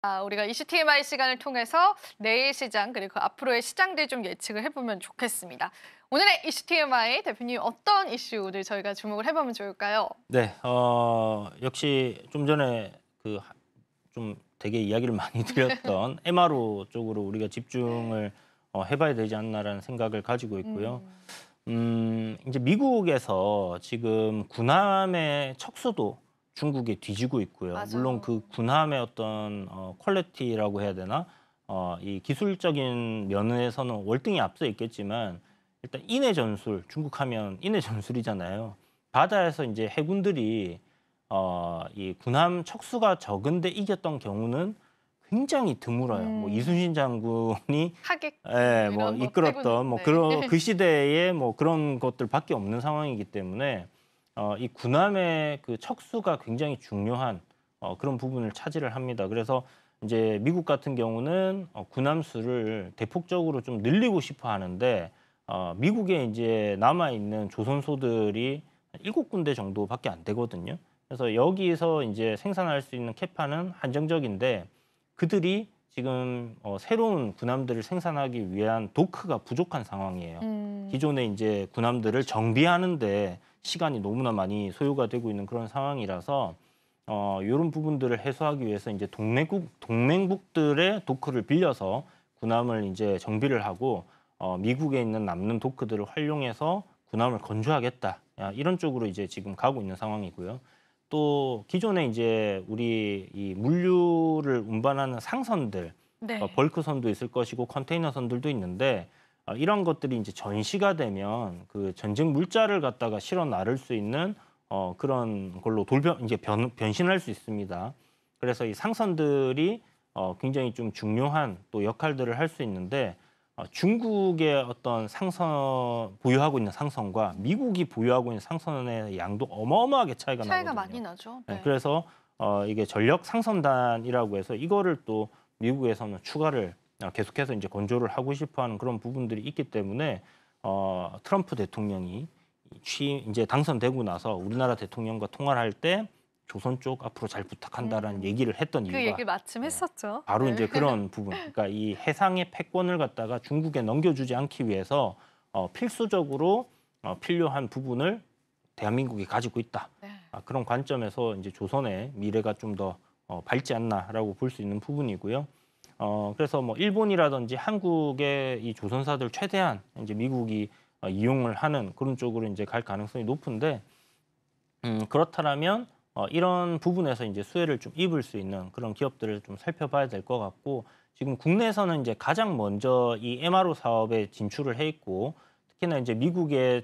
우리가 이슈 TMI 시간을 통해서 내일 시장 그리고 앞으로의 시장들 좀 예측을 해보면 좋겠습니다. 오늘의 이슈 TMI 대표님 어떤 이슈들 저희가 주목을 해보면 좋을까요? 네. 역시 좀 전에 좀 되게 이야기를 많이 드렸던 MRO 쪽으로 우리가 집중을 해 봐야 되지 않나라는 생각을 가지고 있고요. 음, 이제 미국에서 지금 군함의 척수도 중국에 뒤지고 있고요. 물론 맞아요. 그 군함의 어떤 퀄리티라고 해야 되나? 이 기술적인 면에서는 월등히 앞서 있겠지만 일단 인해 전술, 중국 하면 인해 전술이잖아요. 바다에서 이제 해군들이 이 군함 척수가 적은데 이겼던 경우는 굉장히 드물어요. 뭐 이순신 장군이 하객진 예, 뭐 뭐 이런 거 이끌었던 빼고는 뭐 네. 그런 그 시대에 뭐 그런 것들밖에 없는 상황이기 때문에 이 군함의 그 척수가 굉장히 중요한 그런 부분을 차지를 합니다. 그래서 이제 미국 같은 경우는 군함 수를 대폭적으로 좀 늘리고 싶어 하는데 미국에 이제 남아 있는 조선소들이 한 7군데 정도밖에 안 되거든요. 그래서 여기서 이제 생산할 수 있는 캐파는 한정적인데 그들이 지금 새로운 군함들을 생산하기 위한 도크가 부족한 상황이에요. 음, 기존에 이제 군함들을 정비하는데 시간이 너무나 많이 소요가 되고 있는 그런 상황이라서 요런 부분들을 해소하기 위해서 이제 동맹국들의 도크를 빌려서 군함을 이제 정비를 하고 미국에 있는 남는 도크들을 활용해서 군함을 건조하겠다. 이런 쪽으로 이제 지금 가고 있는 상황이고요. 또 기존에 이제 우리 이 물류를 운반하는 상선들, 네. 벌크선도 있을 것이고 컨테이너선들도 있는데 이런 것들이 이제 전시가 되면 그 전쟁 물자를 갖다가 실어 나를 수 있는 그런 걸로 이제 변신할 수 있습니다. 그래서 이 상선들이 굉장히 좀 중요한 또 역할들을 할 수 있는데 중국의 어떤 상선 보유하고 있는 상선과 미국이 보유하고 있는 상선의 양도 어마어마하게 차이가 차이가 많이 나거든요. 나죠. 네, 네. 그래서 이게 전력 상선단이라고 해서 이거를 또 미국에서는 추가를 계속해서 이제 건조를 하고 싶어하는 그런 부분들이 있기 때문에 트럼프 대통령이 이제 당선되고 나서 우리나라 대통령과 통화를 할 때 조선 쪽 앞으로 잘 부탁한다라는 음, 얘기를 했던 그 이유가 얘기를 마침 네, 했었죠. 바로 네. 이제 그런 부분, 그러니까 이 해상의 패권을 갖다가 중국에 넘겨주지 않기 위해서 필수적으로 필요한 부분을 대한민국이 가지고 있다. 네. 그런 관점에서 이제 조선의 미래가 좀 더 밝지 않나라고 볼 수 있는 부분이고요. 그래서 뭐 일본이라든지 한국의 이 조선사들 최대한 이제 미국이 이용을 하는 그런 쪽으로 이제 갈 가능성이 높은데 그렇다면 이런 부분에서 이제 수혜를 좀 입을 수 있는 그런 기업들을 좀 살펴봐야 될 것 같고 지금 국내에서는 이제 가장 먼저 이 MRO 사업에 진출을 해 있고 특히나 이제 미국의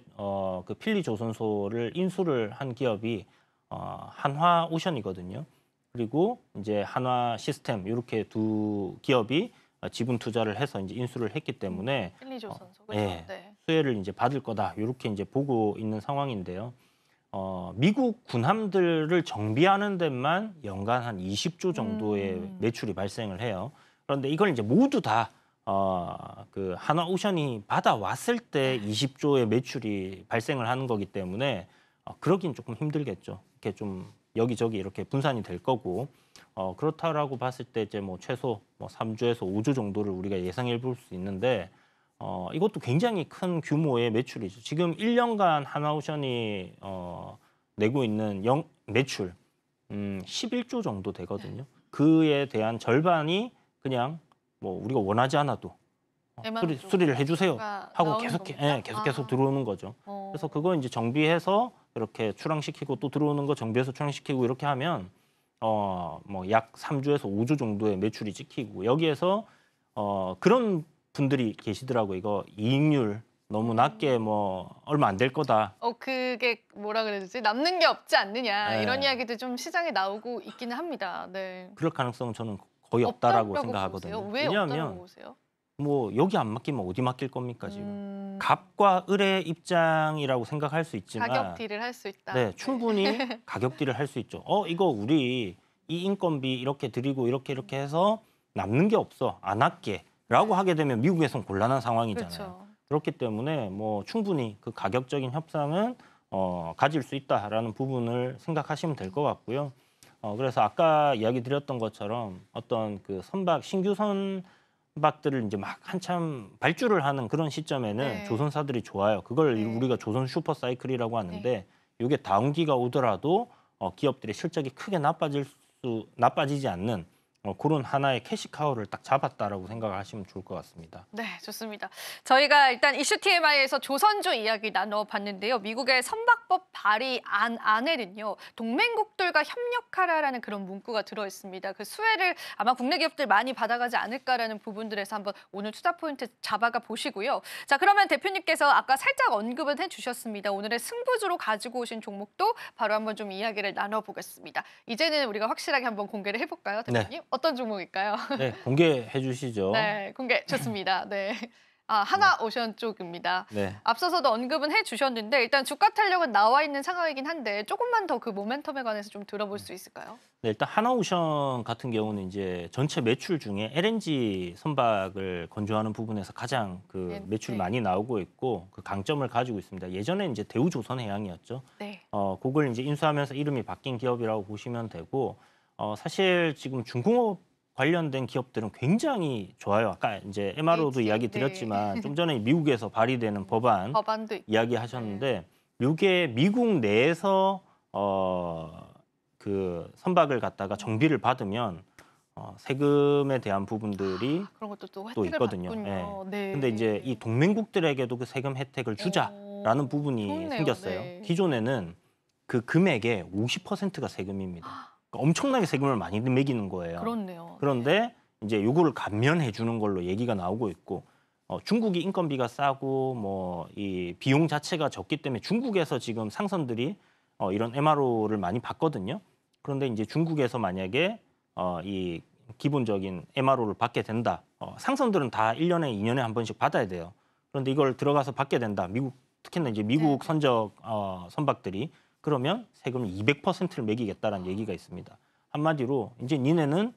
그 필리 조선소를 인수를 한 기업이 한화오션이거든요. 그리고 이제 한화 시스템 이렇게 두 기업이 지분 투자를 해서 이제 인수를 했기 때문에 필리조 선수 그렇죠. 예, 네. 수혜를 이제 받을 거다 이렇게 이제 보고 있는 상황인데요. 미국 군함들을 정비하는 데만 연간 한 20조 정도의 음, 매출이 발생을 해요. 그런데 이걸 이제 모두 다 그 한화오션이 받아왔을 때 네. 20조의 매출이 발생을 하는 거기 때문에 그러긴 조금 힘들겠죠. 이렇게 좀 여기저기 이렇게 분산이 될 거고 그렇다라고 봤을 때 이제 뭐 최소 뭐 3조에서 5조 정도를 우리가 예상해 볼 수 있는데 이것도 굉장히 큰 규모의 매출이죠. 지금 1년간 한화오션이 내고 있는 매출 11조 정도 네. 되거든요. 그에 대한 절반이 그냥 뭐 우리가 원하지 않아도 대만으로 수리를 쪽으로 해주세요 수주가 하고 나오는 계속 겁니까? 계속 들어오는 거죠. 그래서 그거 이제 정비해서 이렇게 출항시키고 또 들어오는 거 정비해서 출항시키고 이렇게 하면 뭐 약 3조에서 5조 정도의 매출이 찍히고 여기에서 그런 분들이 계시더라고요. 이거 이익률 너무 낮게 음. 뭐 얼마 안 될 거다. 그게 뭐라 그래야 되지? 남는 게 없지 않느냐 이런 예. 이야기도 좀 시장에 나오고 있기는 합니다. 네. 그럴 가능성은 저는 거의 없다라고 없다라고 보세요? 생각하거든요. 왜 없다라고 왜냐하면 보세요? 뭐 여기 안 맡기면 어디 맡길 겁니까 지금. 음. 갑과 을의 입장이라고 생각할 수 가격 있지만 딜을 할 수 있다. 네, 네. 충분히 가격 딜을 할 수 있죠. 이거 우리 이 인건비 이렇게 드리고 이렇게 해서 남는 게 없어. 안 할게라고 네. 하게 되면 미국에선 곤란한 상황이잖아요. 그렇죠. 그렇기 때문에 뭐 충분히 그 가격적인 협상은 가질 수 있다라는 부분을 생각하시면 될 것 같고요. 그래서 아까 이야기 드렸던 것처럼 어떤 그 신규 선박들을 이제 막 한참 발주를 하는 그런 시점에는 네. 조선사들이 좋아요. 그걸 네. 우리가 조선 슈퍼 사이클이라고 하는데 이게 다운기가 오더라도 기업들의 실적이 크게 나빠지지 않는 그런 하나의 캐시카우를 딱 잡았다라고 생각을 하시면 좋을 것 같습니다. 네, 좋습니다. 저희가 일단 이슈 TMI에서 조선주 이야기 나눠봤는데요. 미국의 선박법 발의 안에는요. 동맹국들과 협력하라라는 그런 문구가 들어있습니다. 그 수혜를 아마 국내 기업들 많이 받아가지 않을까라는 부분들에서 한번 오늘 투자 포인트 잡아가 보시고요. 자, 그러면 대표님께서 아까 살짝 언급은 해주셨습니다. 오늘의 승부주로 가지고 오신 종목도 바로 한번 좀 이야기를 나눠보겠습니다. 이제는 우리가 확실하게 한번 공개를 해볼까요, 대표님? 어떤 종목일까요? 네, 공개해 주시죠. 네, 공개 좋습니다. 네. 하나오션 쪽입니다. 네. 앞서서도 언급은 해주셨는데 일단 주가 탄력은 나와 있는 상황이긴 한데 조금만 더 그 모멘텀에 관해서 좀 들어볼 수 있을까요? 네, 일단 하나오션 같은 경우는 이제 전체 매출 중에 LNG 선박을 건조하는 부분에서 가장 그 매출이 네. 많이 나오고 있고 그 강점을 가지고 있습니다. 예전에 이제 대우조선해양이었죠. 네. 그걸 이제 인수하면서 이름이 바뀐 기업이라고 보시면 되고 사실 지금 중공업 관련된 기업들은 굉장히 좋아요. 아까 이제 MRO도 이야기 드렸지만 좀 전에 미국에서 발의되는 법안도 있고. 이야기하셨는데 이게 미국 내에서 그 선박을 갖다가 정비를 받으면 세금에 대한 부분들이 그런 것도 또 또 혜택을 있거든요. 받군요. 네. 근데 이제 이 동맹국들에게도 그 세금 혜택을 주자라는 부분이 좋네요. 생겼어요. 네. 기존에는 그 금액의 50%가 세금입니다. 그러니까 엄청나게 세금을 많이 매기는 거예요. 그렇네요. 그런데 이제 요거를 감면해 주는 걸로 얘기가 나오고 있고 중국이 인건비가 싸고 뭐 이 비용 자체가 적기 때문에 중국에서 지금 상선들이 이런 MRO를 많이 받거든요. 그런데 이제 중국에서 만약에 이 기본적인 MRO를 받게 된다. 상선들은 다 1년에 2년에 한 번씩 받아야 돼요. 그런데 이걸 들어가서 받게 된다. 특히나 이제 미국 선적 선박들이 그러면 세금을 200%를 매기겠다라는 얘기가 있습니다. 한마디로 이제 니네는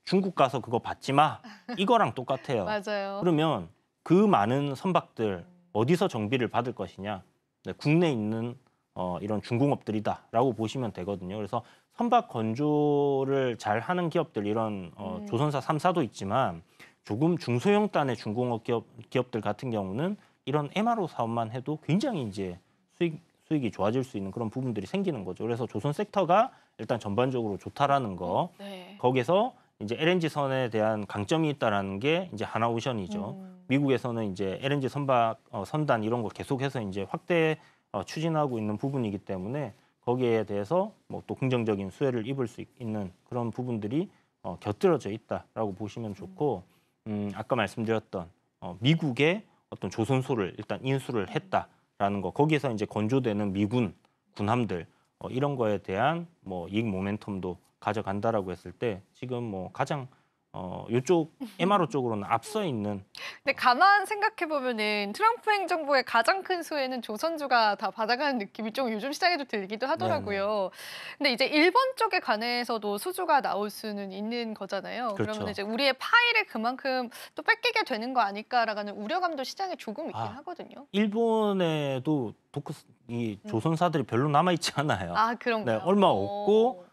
중국 가서 그거 받지 마. 이거랑 똑같아요. 맞아요. 그러면 그 많은 선박들 어디서 정비를 받을 것이냐? 네, 국내에 있는 이런 중공업들이다라고 보시면 되거든요. 그래서 선박 건조를 잘 하는 기업들 이런 조선사 3사도 있지만 조금 중소형단의 중공업 기업들 같은 경우는 이런 MRO 사업만 해도 굉장히 이제 수익이 좋아질 수 있는 그런 부분들이 생기는 거죠. 그래서 조선 섹터가 일단 전반적으로 좋다라는 거. 거기서 이제 LNG 선에 대한 강점이 있다라는 게 이제 하나오션이죠. 미국에서는 이제 LNG 선박 선단 이런 걸 계속해서 이제 확대 추진하고 있는 부분이기 때문에 거기에 대해서 뭐 또 긍정적인 수혜를 입을 수 있는 그런 부분들이 곁들여져 있다라고 보시면 좋고 아까 말씀드렸던 미국의 어떤 조선소를 일단 인수를 했다라는 거 거기에서 이제 건조되는 미군 군함들 이런 거에 대한 뭐 이익 모멘텀도 가져간다라고 했을 때 지금 뭐 가장 이쪽 MRO 쪽으로는 앞서 있는. 근데 가만 생각해 보면은 트럼프 행정부의 가장 큰 수혜는 조선주가 다 받아가는 느낌이 좀 요즘 시장에도 들기도 하더라고요. 근데 이제 일본 쪽에 관해서도 수주가 나올 수는 있는 거잖아요. 그렇죠. 그러면 이제 우리의 파일을 그만큼 또 뺏기게 되는 거 아닐까라는 우려감도 시장에 조금 있긴 하거든요. 일본에도 이 조선사들이 별로 남아 있지 않아요. 그런가요? 네, 얼마 없고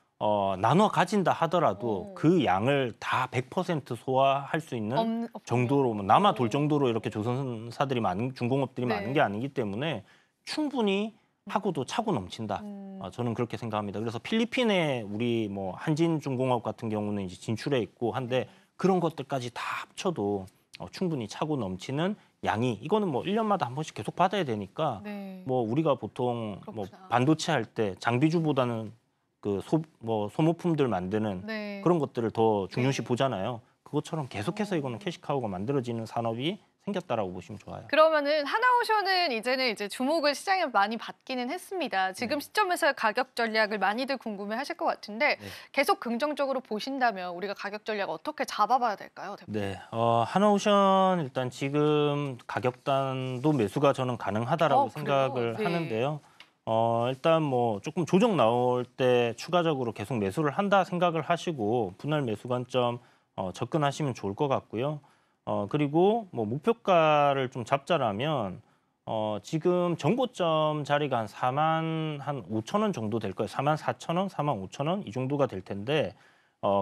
나눠 가진다 하더라도 그 양을 다 100% 소화할 수 있는 정도로 남아 돌 정도로 이렇게 조선사들이 중공업들이 많은 게 아니기 때문에 충분히 하고도 차고 넘친다. 저는 그렇게 생각합니다. 그래서 필리핀에 우리 뭐 한진중공업 같은 경우는 이제 진출해 있고 한데 그런 것들까지 다 합쳐도 충분히 차고 넘치는 양이 이거는 뭐 1년마다 한 번씩 계속 받아야 되니까 뭐 우리가 보통 뭐 반도체 할 때 장비주보다는 그 소모품들 만드는 그런 것들을 더 중요시 보잖아요. 그것처럼 계속해서 이거는 캐시카우가 만들어지는 산업이 생겼다라고 보시면 좋아요. 그러면은 하나오션은 이제는 이제 주목을 시장에 많이 받기는 했습니다. 지금 시점에서 가격 전략을 많이들 궁금해하실 것 같은데 계속 긍정적으로 보신다면 우리가 가격 전략 어떻게 잡아봐야 될까요, 대표님? 네, 하나오션 일단 지금 가격단도 매수가 저는 가능하다라고 생각을 하는데요. 일단 뭐 조금 조정 나올 때 추가적으로 계속 매수를 한다 생각을 하시고 분할 매수 관점 접근하시면 좋을 것 같고요. 그리고 뭐 목표가를 좀 잡자라면 지금 정고점 자리가 한 4만 한 5천 원 정도 될 거예요. 4만 4천 원, 4만 5천 원 이 정도가 될 텐데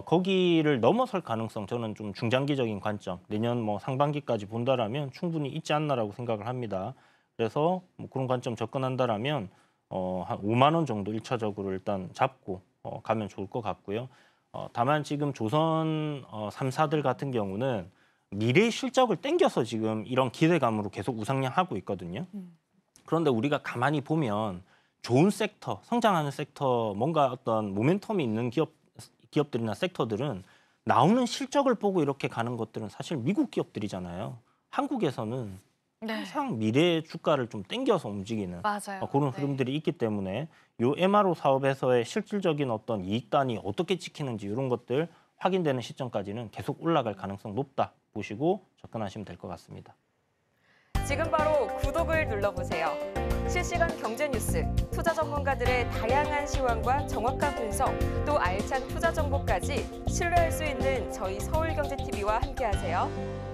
거기를 넘어설 가능성 저는 좀 중장기적인 관점, 내년 뭐 상반기까지 본다라면 충분히 있지 않나라고 생각을 합니다. 그래서 뭐 그런 관점 접근한다라면 한 5만 원 정도 1차적으로 일단 잡고 가면 좋을 것 같고요. 다만 지금 조선 3사들 같은 경우는 미래의 실적을 땡겨서 지금 이런 기대감으로 계속 우상향하고 있거든요. 그런데 우리가 가만히 보면 좋은 섹터, 성장하는 섹터, 뭔가 어떤 모멘텀이 있는 기업들이나 섹터들은 나오는 실적을 보고 이렇게 가는 것들은 사실 미국 기업들이잖아요. 한국에서는 네. 항상 미래의 주가를 좀 땡겨서 움직이는 맞아요. 그런 네. 흐름들이 있기 때문에 요 MRO 사업에서의 실질적인 어떤 이익단이 어떻게 찍히는지 이런 것들 확인되는 시점까지는 계속 올라갈 가능성 높다 보시고 접근하시면 될 것 같습니다. 지금 바로 구독을 눌러보세요. 실시간 경제 뉴스, 투자 전문가들의 다양한 시황과 정확한 분석, 또 알찬 투자 정보까지 신뢰할 수 있는 저희 서울경제TV와 함께하세요.